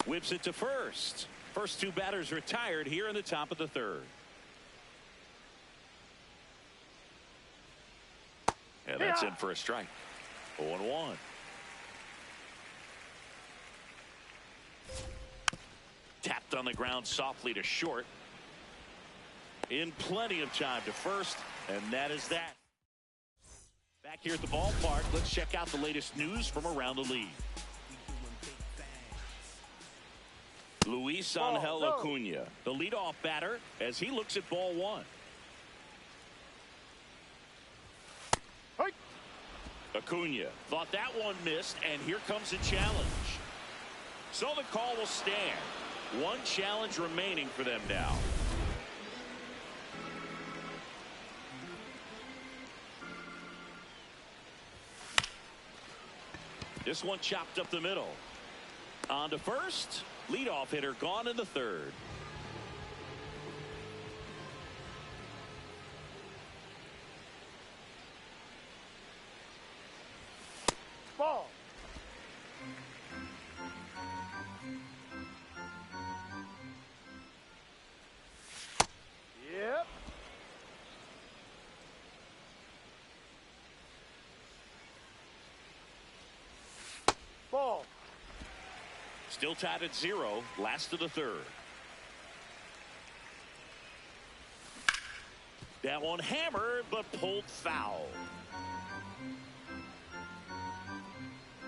Whips it to first. First two batters retired here in the top of the third. And that's in for a strike. 0-1. Tapped on the ground softly to short. In plenty of time to first, and that is that. Back here at the ballpark, let's check out the latest news from around the league. Luis Angel Acuna, the leadoff batter, as he looks at ball one. Acuna thought that one missed, and here comes a challenge. So the call will stand. One challenge remaining for them now. This one chopped up the middle. On to first. Leadoff hitter gone in the third. Ball. Yep. Ball. Still tied at 0. Last of the third. That one hammered but pulled foul.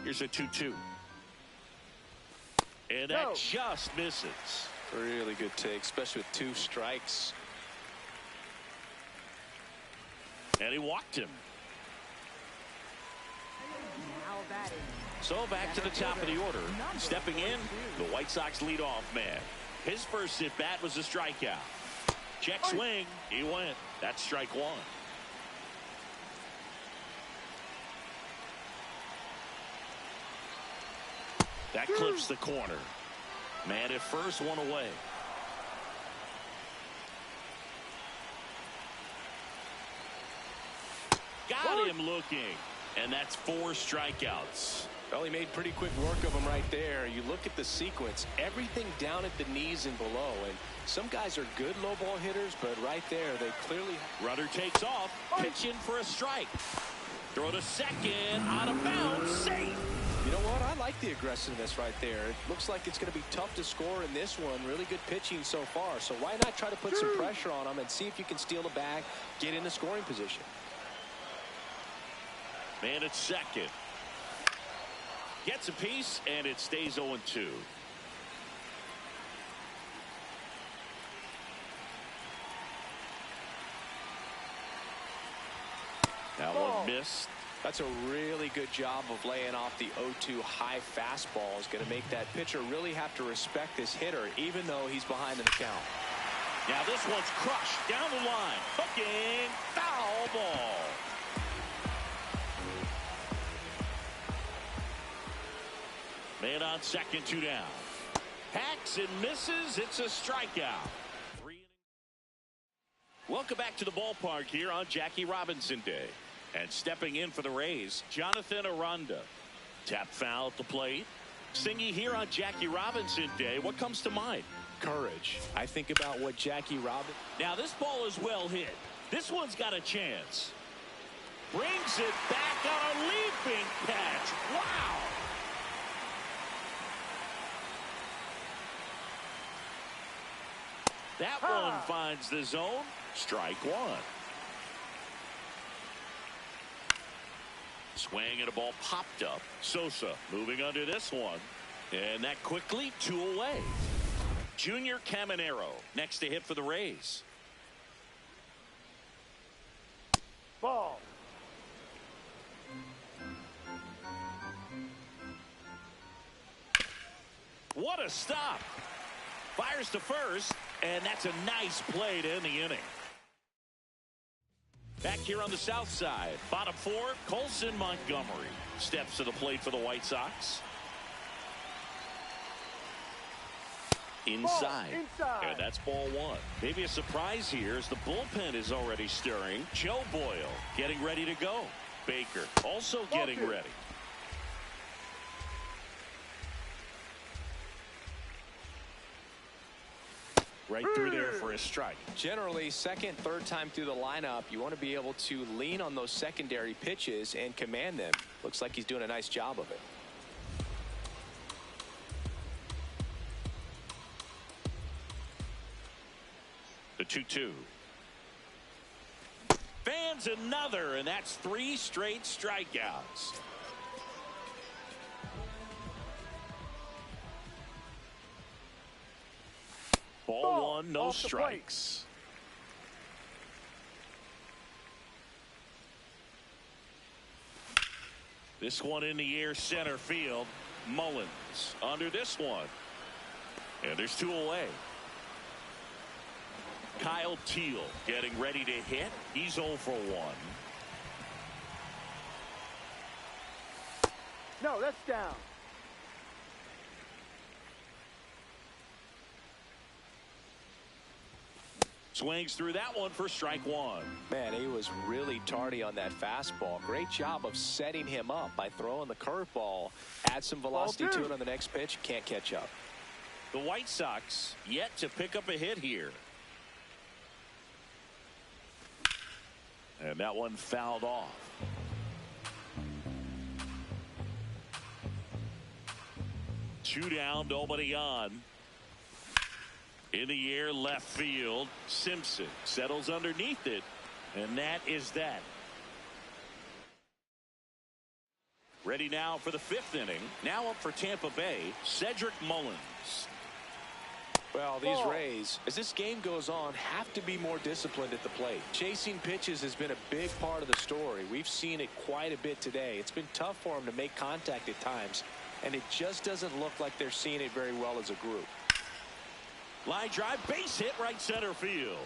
Here's a 2-2. And that just misses. Really good take, especially with 2 strikes. And he walked him. So back to the top of the order. Stepping in, the White Sox leadoff man. His first at bat was a strikeout. Check swing. He went. That's strike one. That clips the corner. Man at first, one away. Got him looking. And that's 4 strikeouts. Well, he made pretty quick work of him right there. You look at the sequence, everything down at the knees and below. And some guys are good low ball hitters, but right there, they clearly... Runner takes off, pitch in for a strike. Throw to second, out of bounds, safe. You know what? I like the aggressiveness right there. It looks like it's going to be tough to score in this one. Really good pitching so far. So why not try to put some pressure on him and see if you can steal the bag, get in the scoring position. Man at second. Gets a piece, and it stays 0-2. That one missed. That's a really good job of laying off the 0-2 high fastball. Is going to make that pitcher really have to respect this hitter, even though he's behind in the count. Now this one's crushed down the line. Hooking, foul ball. Man on second, 2 down. Hacks and misses. It's a strikeout. Welcome back to the ballpark here on Jackie Robinson Day. And stepping in for the Rays, Jonathan Aranda. Tap foul at the plate. Singy here on Jackie Robinson Day. What comes to mind? Courage. I think about what Jackie Robinson... Now this ball is well hit. This one's got a chance. Brings it back on a leaping catch. Wow. That one finds the zone. Strike one. Swing and a ball popped up. Sosa moving under this one. And that quickly 2 away. Junior Caminero next to hit for the Rays. Ball. What a stop. Fires to first, and that's a nice play to end the inning. Back here on the south side, bottom 4, Colson Montgomery steps to the plate for the White Sox. Inside. And that's ball 1. Maybe a surprise here as the bullpen is already stirring. Joe Boyle getting ready to go. Baker also getting ready. Right through there for a strike. Generally, second, third time through the lineup, you want to be able to lean on those secondary pitches and command them. Looks like he's doing a nice job of it. The 2-2. Fans another, and that's 3 straight strikeouts. Ball 1, no strikes. This one in the air, center field. Mullins under this one. And there's 2 away. Kyle Teal getting ready to hit. He's 0 for 1. No, that's down. Swings through that one for strike 1. Man, he was really tardy on that fastball. Great job of setting him up by throwing the curveball. Add some velocity to it on the next pitch. Can't catch up. The White Sox yet to pick up a hit here. And that one fouled off. Two down, nobody on. In the air, left field. Simpson settles underneath it. And that is that. Ready now for the 5th inning. Now up for Tampa Bay, Cedric Mullins. Well, these Rays, as this game goes on, have to be more disciplined at the plate. Chasing pitches has been a big part of the story. We've seen it quite a bit today. It's been tough for them to make contact at times, and it just doesn't look like they're seeing it very well as a group. Line drive, base hit, right center field.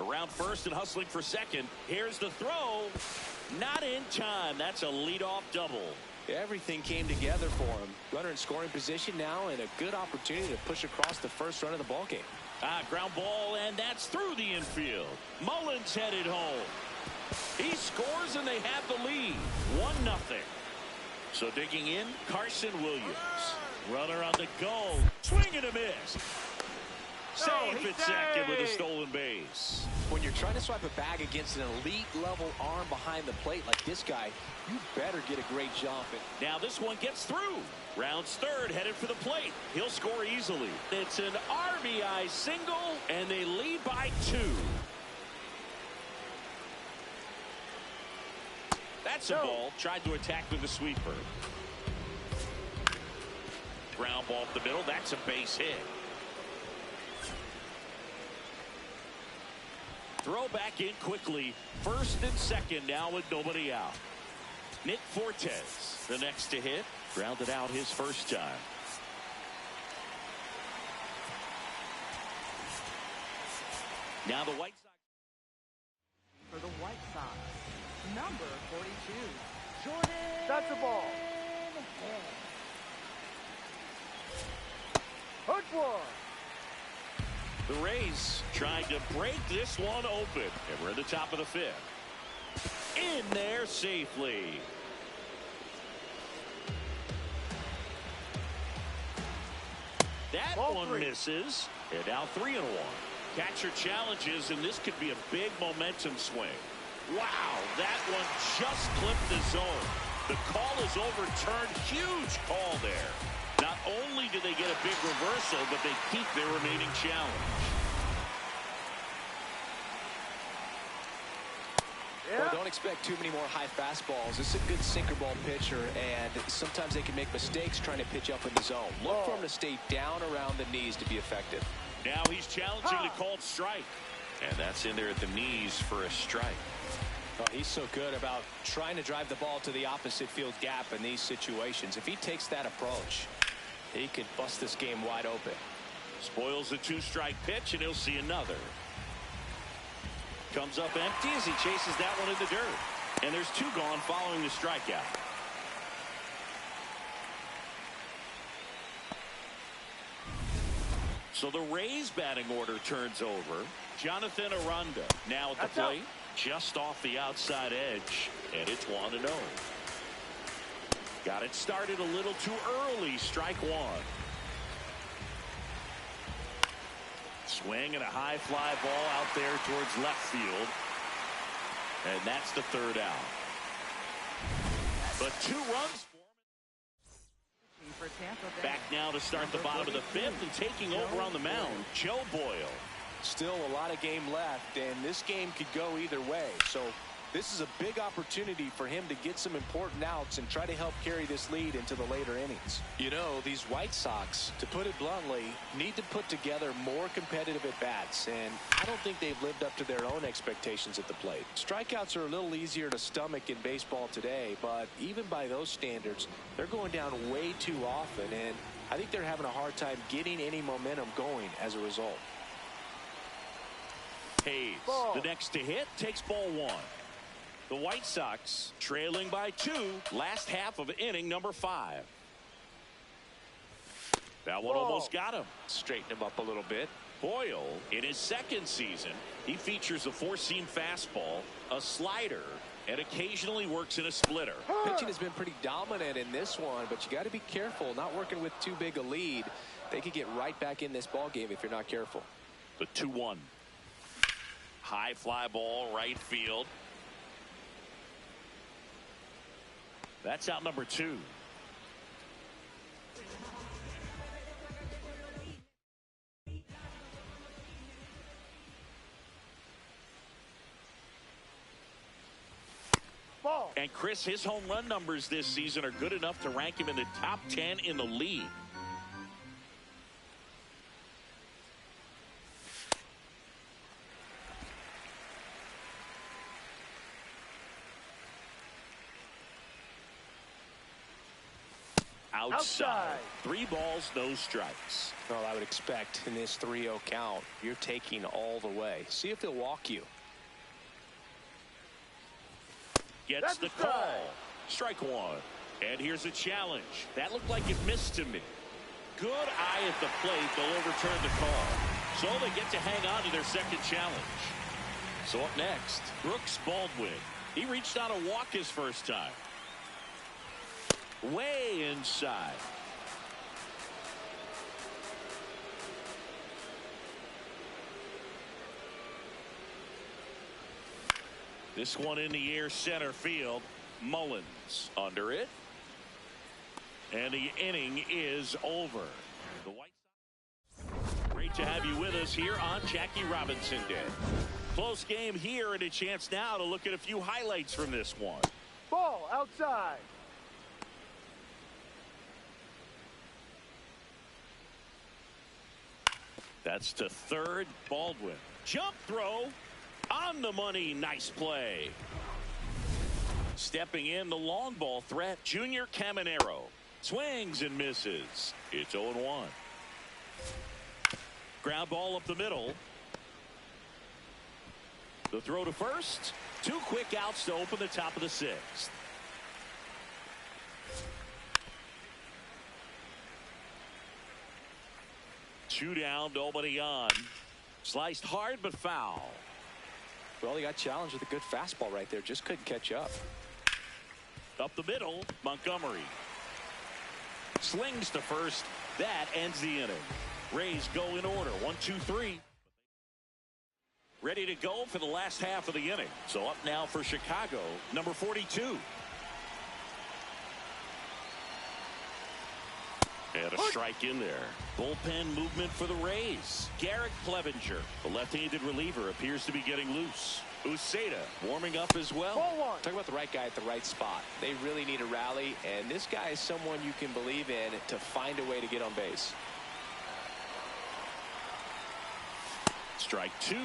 Around first and hustling for second. Here's the throw. Not in time. That's a leadoff double. Everything came together for him. Runner in scoring position now, and a good opportunity to push across the first run of the ballgame. Ground ball, and that's through the infield. Mullins headed home. He scores, and they have the lead. 1-0. So digging in, Carson Williams. Runner on the go. Swing and a miss. Safe at second with a stolen base. When you're trying to swipe a bag against an elite level arm behind the plate like this guy, you better get a great jump. Now this one gets through. Rounds third, headed for the plate. He'll score easily. It's an RBI single, and they lead by 2. That's a ball. Tried to attack with the sweeper. Ground ball up the middle. That's a base hit. Throw back in quickly. First and second now with nobody out. Nick Fortes, the next to hit. Grounded out his first time. Now the White Sox. For the White Sox, number 42, Jordan. That's a ball. Hook one. The Rays trying to break this one open. And we're in the top of the 5th. In there safely. That one misses. And now 3-1. Catcher challenges, and this could be a big momentum swing. Wow, that one just clipped the zone. The call is overturned. Huge call there. Not only do they get a big reversal, but they keep their remaining challenge. Well, don't expect too many more high fastballs. This is a good sinker ball pitcher, and sometimes they can make mistakes trying to pitch up in the zone. Look for him to stay down around the knees to be effective. Now he's challenging the called strike. And that's in there at the knees for a strike. Oh, he's so good about trying to drive the ball to the opposite field gap in these situations. If he takes that approach, he could bust this game wide open. Spoils the 2-strike pitch, and he'll see another. Comes up empty as he chases that one in the dirt. And there's 2 gone following the strikeout. So the Rays batting order turns over. Jonathan Aranda now at the plate. Just off the outside edge. And it's 1-0. Got it started a little too early. Strike 1. Swing and a high fly ball out there towards left field. And that's the third out. But 2 runs For Tampa Bay. back now to start the bottom of the 5th, and taking over on the mound, Joe Boyle. Still a lot of game left, and this game could go either way. So this is a big opportunity for him to get some important outs and try to help carry this lead into the later innings. You know, these White Sox, to put it bluntly, need to put together more competitive at-bats, and I don't think they've lived up to their own expectations at the plate. Strikeouts are a little easier to stomach in baseball today, but even by those standards, they're going down way too often, and I think they're having a hard time getting any momentum going as a result. Hayes, the next to hit, takes ball 1. The White Sox trailing by 2, last half of inning number 5. That one almost got him. Straighten him up a little bit. Boyle, in his 2nd season, he features a 4-seam fastball, a slider, and occasionally works in a splitter. Pitching has been pretty dominant in this one, but you got to be careful not working with too big a lead. They could get right back in this ball game if you're not careful. The 2-1. High fly ball, right field. That's out number 2. Ball. And Chris, his home run numbers this season are good enough to rank him in the top 10 in the league. Outside. 3 balls, no strikes. Well, I would expect in this 3-0 count, you're taking all the way. See if he'll walk you. Gets the call. Strike 1. And here's a challenge. That looked like it missed to me. Good eye at the plate. They'll overturn the call. So they get to hang on to their 2nd challenge. So up next, Brooks Baldwin. He reached on a walk his first time. Way inside. This one in the air, center field. Mullins under it. And the inning is over. The White Sox. Great to have you with us here on Jackie Robinson Day. Close game here, and a chance now to look at a few highlights from this one. Ball outside. That's to third. Baldwin. Jump throw. On the money. Nice play. Stepping in, the long ball threat, Junior Caminero. Swings and misses. It's 0-1. Ground ball up the middle. The throw to first. 2 quick outs to open the top of the 6th. Two down, nobody on. Sliced hard but foul. Well, he got challenged with a good fastball right there. Just couldn't catch up. Up the middle, Montgomery. Slings to first. That ends the inning. Rays go in order. 1, 2, 3. Ready to go for the last half of the inning. So up now for Chicago, number 42. And a strike in there. Bullpen movement for the Rays. Garrett Clevenger, the left-handed reliever, appears to be getting loose. Uceda warming up as well. Ball 1. Talk about the right guy at the right spot. They really need a rally, and this guy is someone you can believe in to find a way to get on base. Strike 2.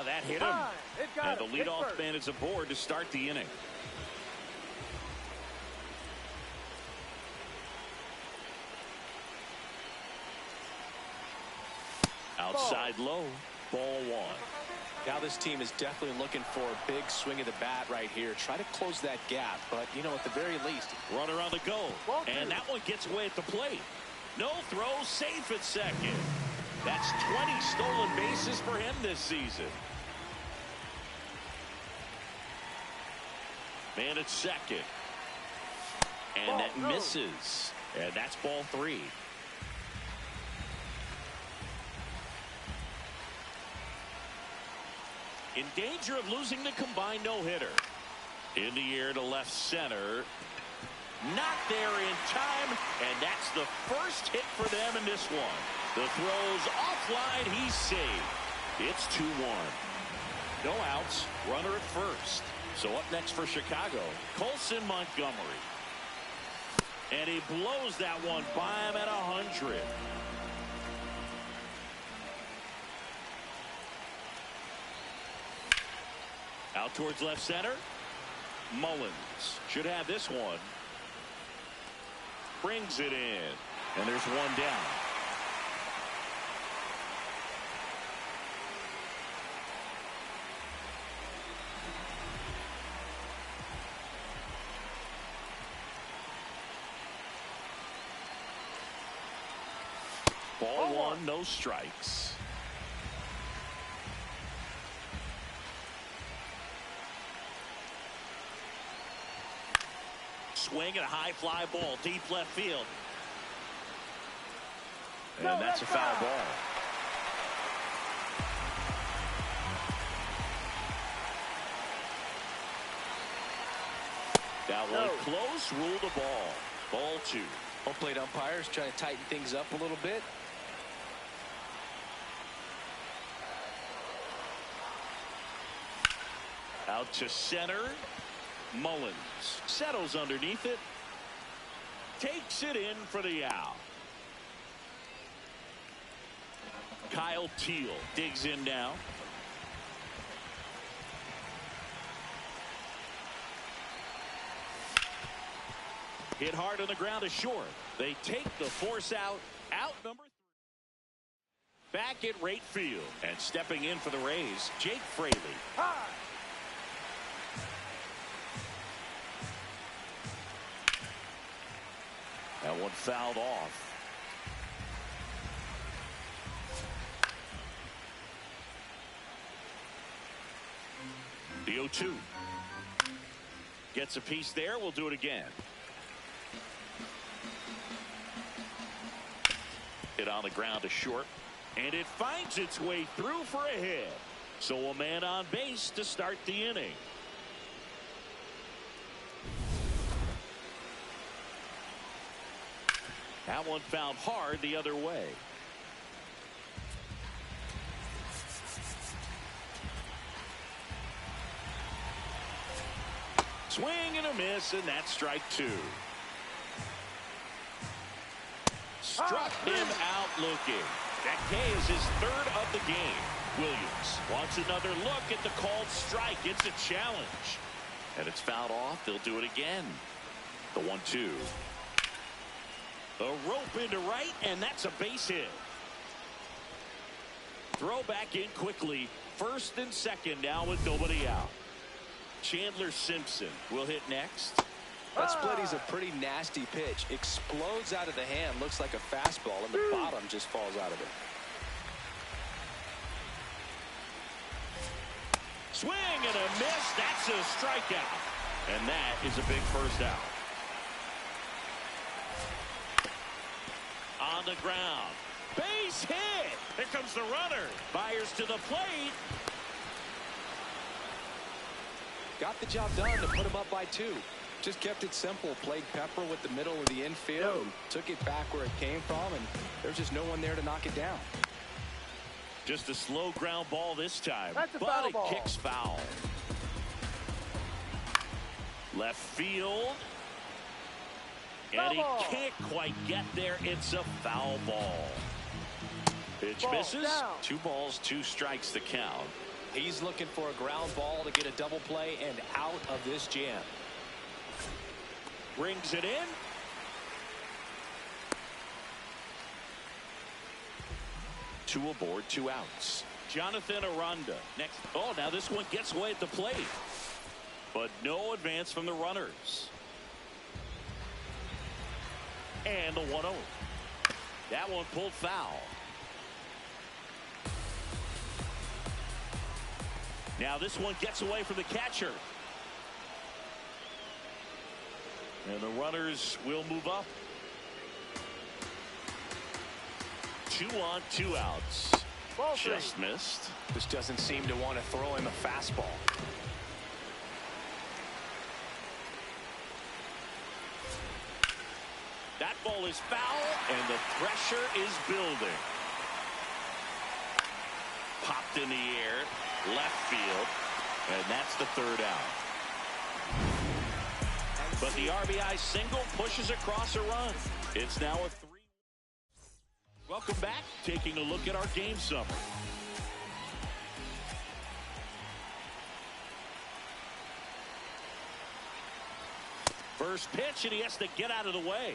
That hit him. And the leadoff man is aboard to start the inning. Outside low. Ball 1. Now this team is definitely looking for a big swing of the bat right here. Try to close that gap, but you know, at the very least, runner on the go. And that one gets away at the plate. No throw, safe at second. That's 20 stolen bases for him this season. Man at second. And that misses. And that's ball 3. In danger of losing the combined no-hitter. In the air to left center. Not there in time, and that's the first hit for them in this one. The throw's offline, he's saved. It's 2-1. No outs, runner at first. So up next for Chicago, Colson Montgomery. And he blows that one by him at 100. Out towards left center. Mullins should have this one. Brings it in. And there's one down. Ball 1, no strikes. Swing and a high fly ball deep left field. And that's a foul ball. That one close, rule the ball. Ball 2. Home plate umpires trying to tighten things up a little bit. Out to center. Mullins settles underneath it. Takes it in for the out. Kyle Teal digs in now. Hit hard on the ground to short. They take the force out. Out number 3. Back at right field. And stepping in for the Rays, Jake Fraley. That one fouled off. The 0-2. Gets a piece there. We'll do it again. Hit on the ground to short. And it finds its way through for a hit. So a man on base to start the inning. That one found hard the other way. Swing and a miss, and that's strike 2. Struck him out looking. That K is his 3rd of the game. Williams wants another look at the called strike. It's a challenge. And it's fouled off. They'll do it again. The 1-2. The rope into right, and that's a base hit. Throw back in quickly. First and second now with nobody out. Chandler Simpson will hit next. That split is a pretty nasty pitch. Explodes out of the hand. Looks like a fastball, and the bottom just falls out of it. Swing and a miss. That's a strikeout. And that is a big first out. On the ground. Base hit. Here comes the runner. Fires to the plate. Got the job done to put him up by 2. Just kept it simple. Played Pepper with the middle of the infield. And took it back where it came from. And there's just no one there to knock it down. Just a slow ground ball this time. That's a but foul it ball. kicks foul. Left field. And he can't quite get there. It's a foul ball. Pitch misses. Down. 2 balls, 2 strikes to count. He's looking for a ground ball to get a double play and out of this jam. Brings it in. Two aboard, 2 outs. Jonathan Aranda next. Oh, now this one gets away at the plate. But no advance from the runners. And the 1-0. That one pulled foul. Now this one gets away from the catcher. And the runners will move up. 2 on, 2 outs. Ball three. Just missed. Just doesn't seem to want to throw him a fastball. That ball is foul, and the pressure is building. Popped in the air, left field, and that's the 3rd out. But the RBI single pushes across a run. It's now a 3. Welcome back. Taking a look at our game summary. First pitch, and he has to get out of the way.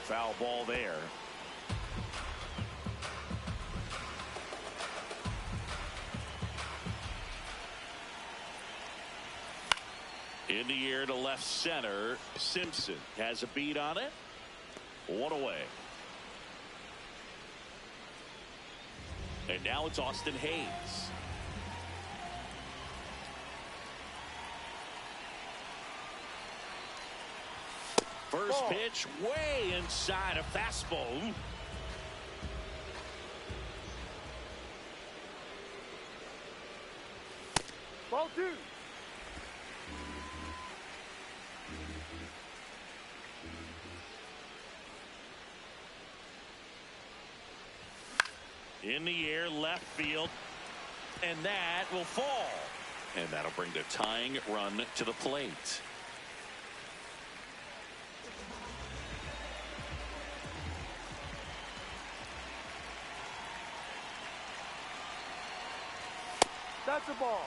Foul ball there. In the air to left center. Simpson has a beat on it. 1 away. And now it's Austin Hayes. First pitch way inside a fastball. Ball 2. In the air, left field, and that will fall. And that'll bring the tying run to the plate. That's a ball.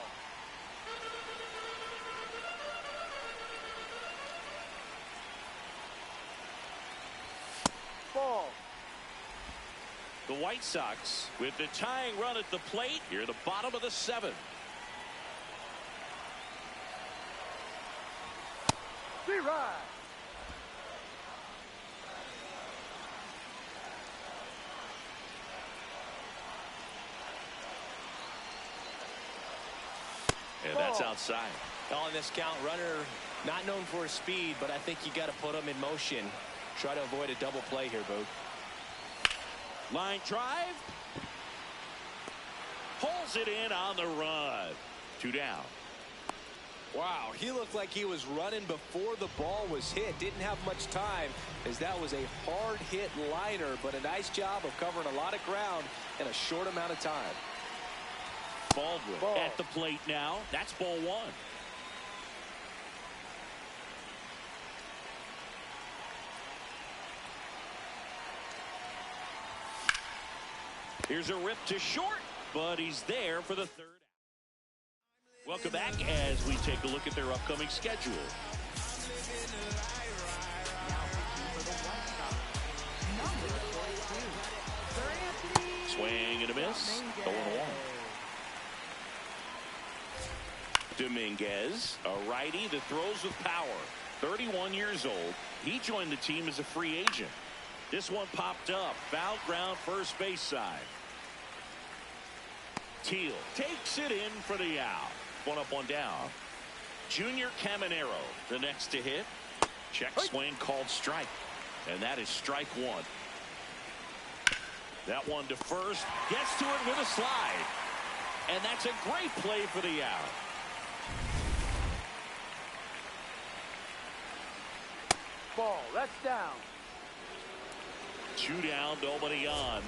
Ball. The White Sox with the tying run at the plate here at the bottom of the 7th. D-Ride. And that's outside. On this count, runner not known for his speed, but I think you got to put him in motion. Try to avoid a double play here, Boog. Line drive. Pulls it in on the run. 2 down. Wow, he looked like he was running before the ball was hit. Didn't have much time, as that was a hard hit liner, but a nice job of covering a lot of ground in a short amount of time. Baldwin at the plate now. That's ball 1. Here's a rip to short, but he's there for the 3rd. Welcome back as we take a look at their upcoming schedule. Swing and a miss. 0-1. Dominguez, a righty that throws with power. 31 years old. He joined the team as a free agent. This one popped up. Foul ground, first base side. Teal takes it in for the out. 1 up, 1 down. Junior Caminero, the next to hit. Check swing called strike. And that is strike 1. That one to first. Gets to it with a slide. And that's a great play for the out. Ball. That's down. 2 down, nobody on.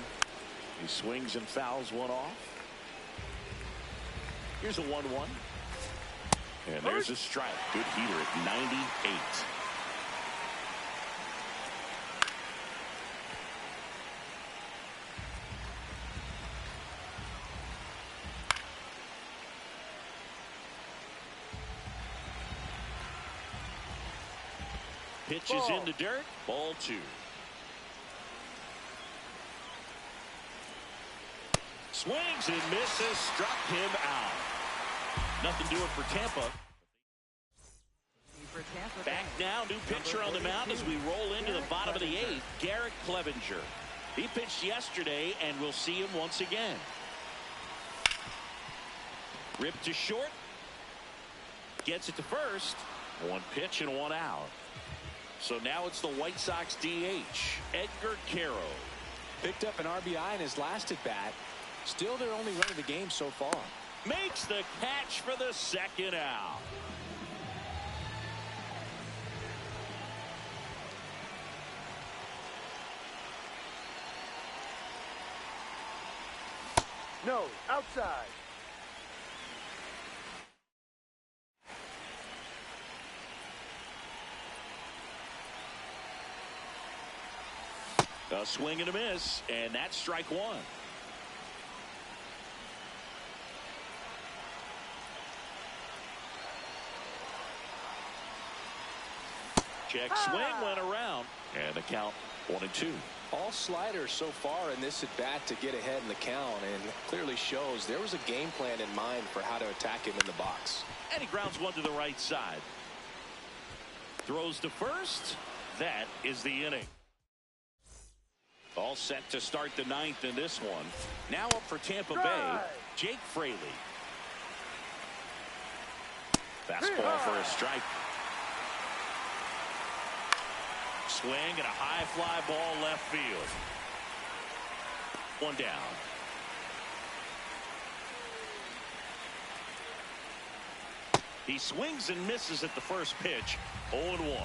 He swings and fouls one off. Here's a 1-1. And there's a strike. Good heater at 98. Pitches in the dirt. Ball 2. Swings and misses. Struck him out. Nothing doing for Tampa. Back now, new pitcher on the mound as we roll into the bottom of the 8th. Garrett Clevenger. He pitched yesterday, and we'll see him once again. Ripped to short. Gets it to first. One pitch and one out. So now it's the White Sox DH, Edgar Caro. Picked up an RBI in his last at bat. Still their only run of the game so far. Makes the catch for the second out. No, outside. A swing and a miss, and that's strike one. Check swing went around, and the count 1-2. All sliders so far in this at bat to get ahead in the count, and clearly shows there was a game plan in mind for how to attack him in the box. And he grounds one to the right side. Throws to first. That is the inning. All set to start the ninth in this one. Now up for Tampa Bay, Jake Fraley. Fastball for a strike. Swing and a high fly ball left field. One down. He swings and misses at the first pitch. 0-1.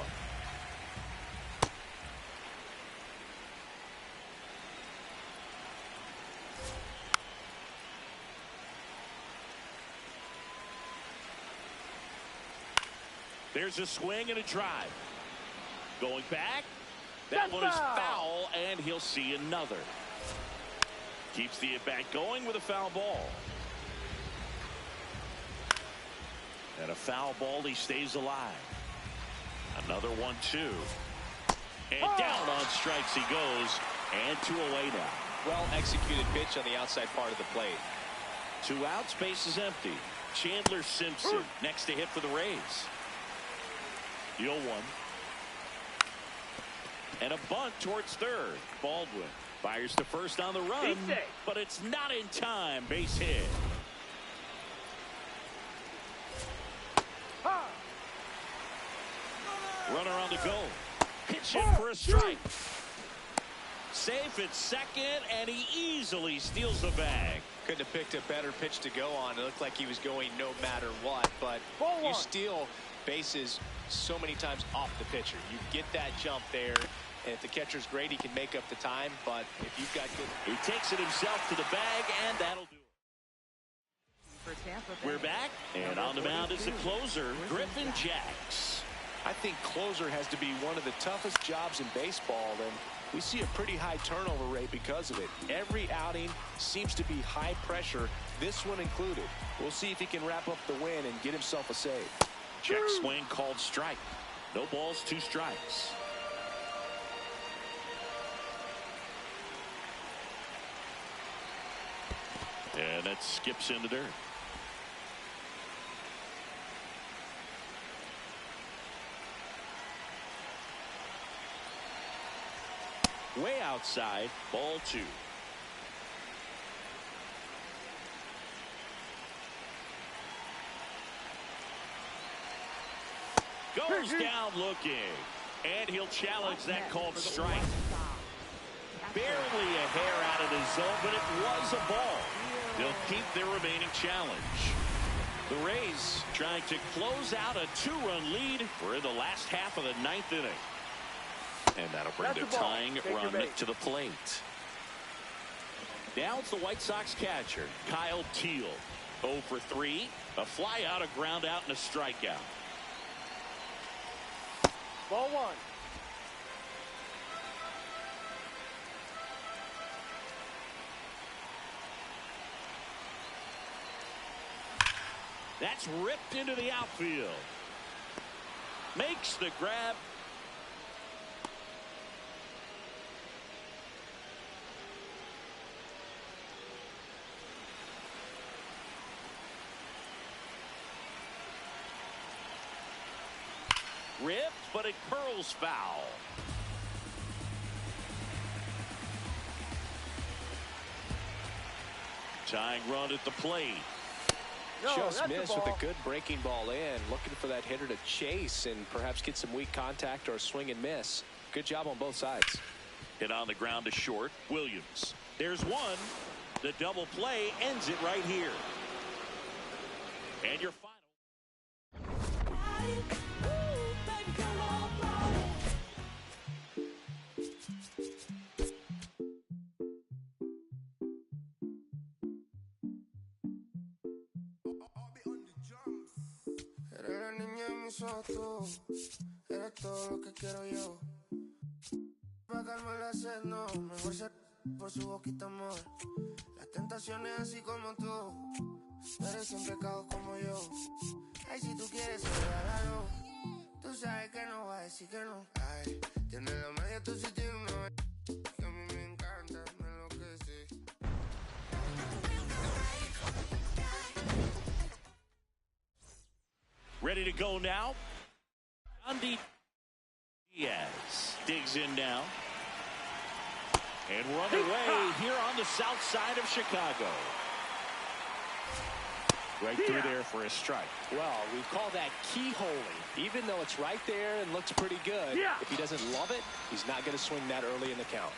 There's a swing and a drive. Going back. That one is foul, and he'll see another. Keeps the at-bat going with a foul ball. And a foul ball, he stays alive. Another 1-2. And down on strikes he goes. And 2 away now. Well executed pitch on the outside part of the plate. 2 outs, base is empty. Chandler Simpson next to hit for the Rays. 0-1. And a bunt towards third. Baldwin fires to first on the run, but it's not in time. Base hit. Runner on the go. Pitch in for a strike. Safe at second, and he easily steals the bag. Couldn't have picked a better pitch to go on. It looked like he was going no matter what, but you steal bases so many times off the pitcher. You get that jump there, and if the catcher's great, he can make up the time, but if you've got good... He takes it himself to the bag, and that'll do it. We're back, and on the mound is the closer, Griffin Jacks. I think closer has to be one of the toughest jobs in baseball, and we see a pretty high turnover rate because of it. Every outing seems to be high pressure, this one included. We'll see if he can wrap up the win and get himself a save. Check swing called strike. No balls, 2 strikes. And that skips in the dirt. Way outside, ball 2. Goes down looking, and he'll challenge that called strike. Barely a hair out of the zone, but it was a ball. They'll keep their remaining challenge. The Rays trying to close out a 2-run lead. We're in the last half of the 9th inning. And that'll bring the tying run to the plate. Now it's the White Sox catcher, Kyle Teal. 0 for 3. A fly out, a ground out, and a strikeout. Ball 1. That's ripped into the outfield. Makes the grab. Ripped, but it curls foul. Tying run at the plate. No, Just that's the missed with ball. a good breaking ball in. Looking for that hitter to chase and perhaps get some weak contact or a swing and miss. Good job on both sides. Hit on the ground to short. Williams. There's one. The double play ends it right here. And your final. Eres la niña de mis ojos, tú. Eres todo lo que quiero yo. Pa' calmar la sed, no. Mejor ser por su boquita, amor. Las tentaciones así como tú. Eres siempre caos como yo. Ay, si tú quieres, regálalo. Tú sabes que no va a decir que no. Ay, tienes la media, tú sí tienes una. Que a mí me encanta, me enloquece. Ready to go now. Andy Diaz digs in now. And we're underway here on the south side of Chicago. Right through there for a strike. Well, we call that keyholing. Even though it's right there and looks pretty good, if he doesn't love it, he's not going to swing that early in the count.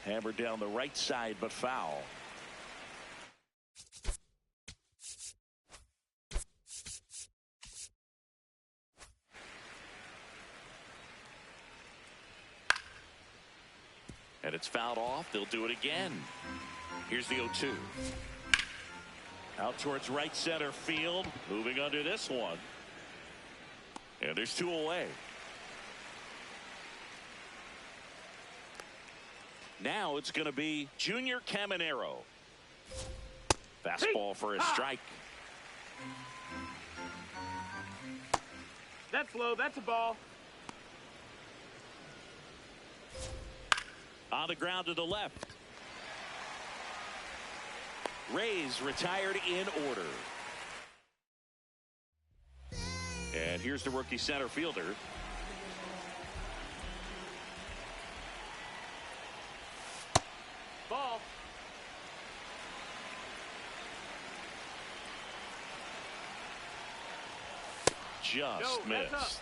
Hammered down the right side, but foul. And it's fouled off. They'll do it again. Here's the 0-2. Out towards right center field. Moving under this one. And there's two away. Now it's going to be Junior Caminero. Fastball for a strike. That's low. That's a ball. On the ground to the left. Rays retired in order. And here's the rookie center fielder. Ball. Just No, that's up. missed.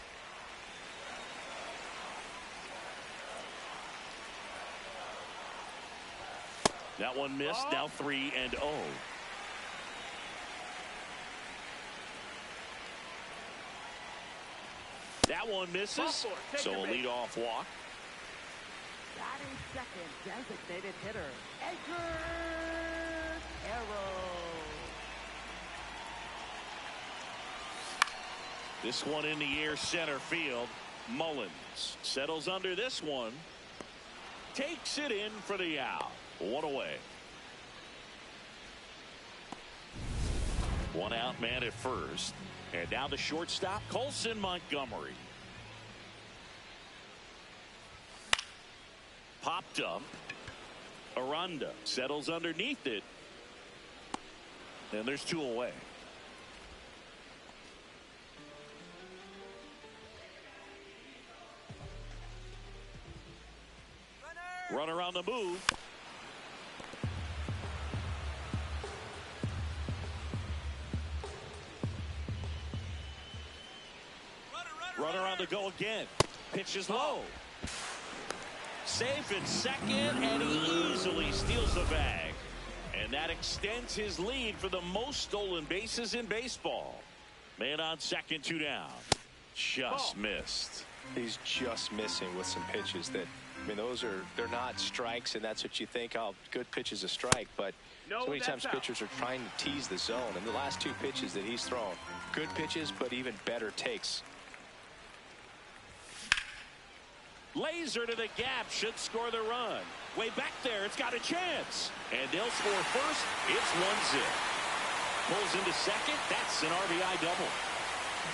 That one missed. Now 3-0. That one misses. So a leadoff walk. Batting second, designated hitter, Edgar Harrow. This one in the air, center field. Mullins settles under this one. Takes it in for the out. One away. One out man at first. And now the shortstop, Colson Montgomery. Popped up. Aranda settles underneath it. And there's two away. Runner on the move. Runner on the go again. Pitch is low. Safe in second, and he easily steals the bag. And that extends his lead for the most stolen bases in baseball. Man on second, two down. Just missed. He's just missing with some pitches that, I mean, they're not strikes, and that's what you think, oh, good pitch is a strike. But so many times pitchers are trying to tease the zone. And the last two pitches that he's thrown, good pitches, but even better takes. Laser to the gap, should score the run. Way back there, it's got a chance. And they'll score first. It's 1-0. Pulls into second. That's an RBI double.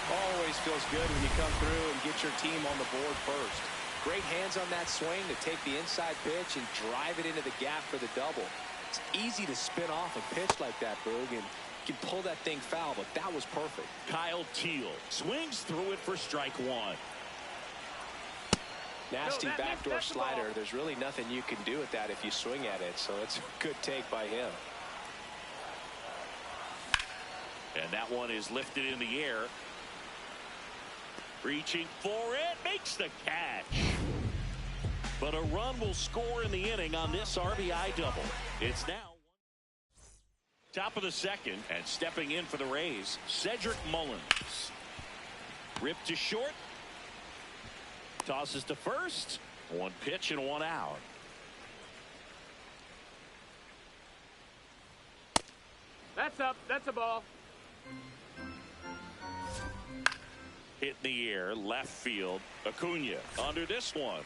Always feels good when you come through and get your team on the board first. Great hands on that swing to take the inside pitch and drive it into the gap for the double. It's easy to spin off a pitch like that, Boog, and you can pull that thing foul, but that was perfect. Kyle Teal swings through it for strike one. Nasty No, backdoor that's the ball. slider. There's really nothing you can do with that if you swing at it. So it's a good take by him. And that one is lifted in the air. Reaching for it. Makes the catch. But a run will score in the inning on this RBI double. It's now top of the second, and stepping in for the Rays, Cedric Mullins. Ripped to short. Tosses to first. One pitch and one out. That's up. That's a ball. Hit in the air, left field. Acuna under this one.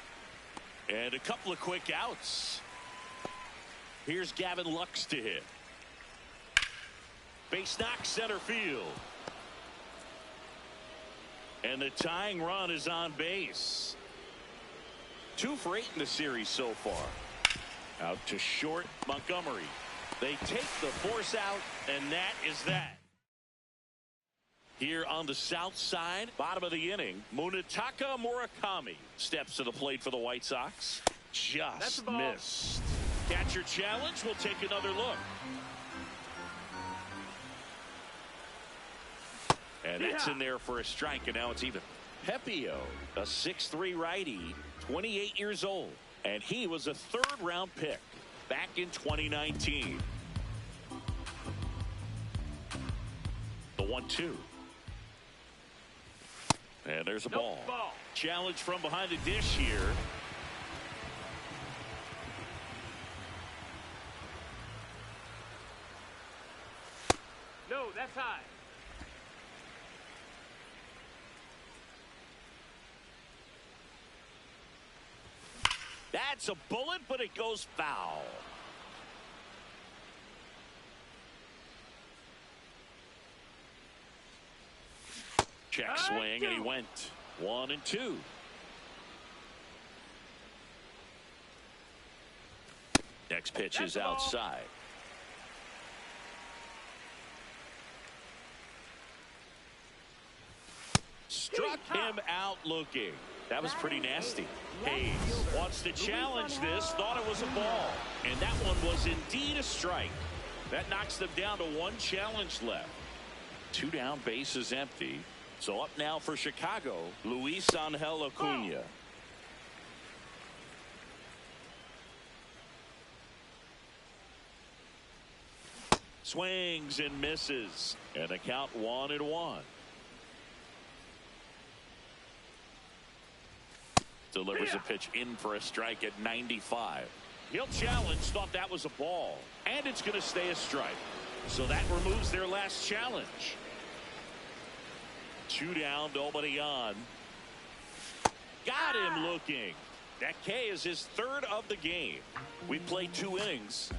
And a couple of quick outs. Here's Gavin Lux to hit. Base knock center field. And the tying run is on base. 2 for 8 in the series so far. Out to short, Montgomery. They take the force out, and that is that. Here on the south side, bottom of the inning, Munetaka Murakami steps to the plate for the White Sox. Just missed. Catcher challenge. We'll take another look. And that's in there for a strike, and now it's even. Pepio, a 6'3" righty, 28 years old, and he was a 3rd-round pick back in 2019. The 1-2. And there's a ball. Challenge from behind the dish here. No, that's high. That's a bullet, but it goes foul. Check swing, and he went 1-2. Next pitch is outside. Struck him out looking. That was pretty nasty. Hayes wants to challenge this, thought it was a ball, and that one was indeed a strike. That knocks them down to 1 challenge left. 2 down, bases empty. So up now for Chicago, Luis Angel Acuna. Swings and misses, and the count 1-1. Delivers a pitch in for a strike at 95. He'll challenge, thought that was a ball, and it's going to stay a strike. So that removes their last challenge. 2 down, nobody on. Got him looking. That K is his 3rd of the game. We played 2 innings.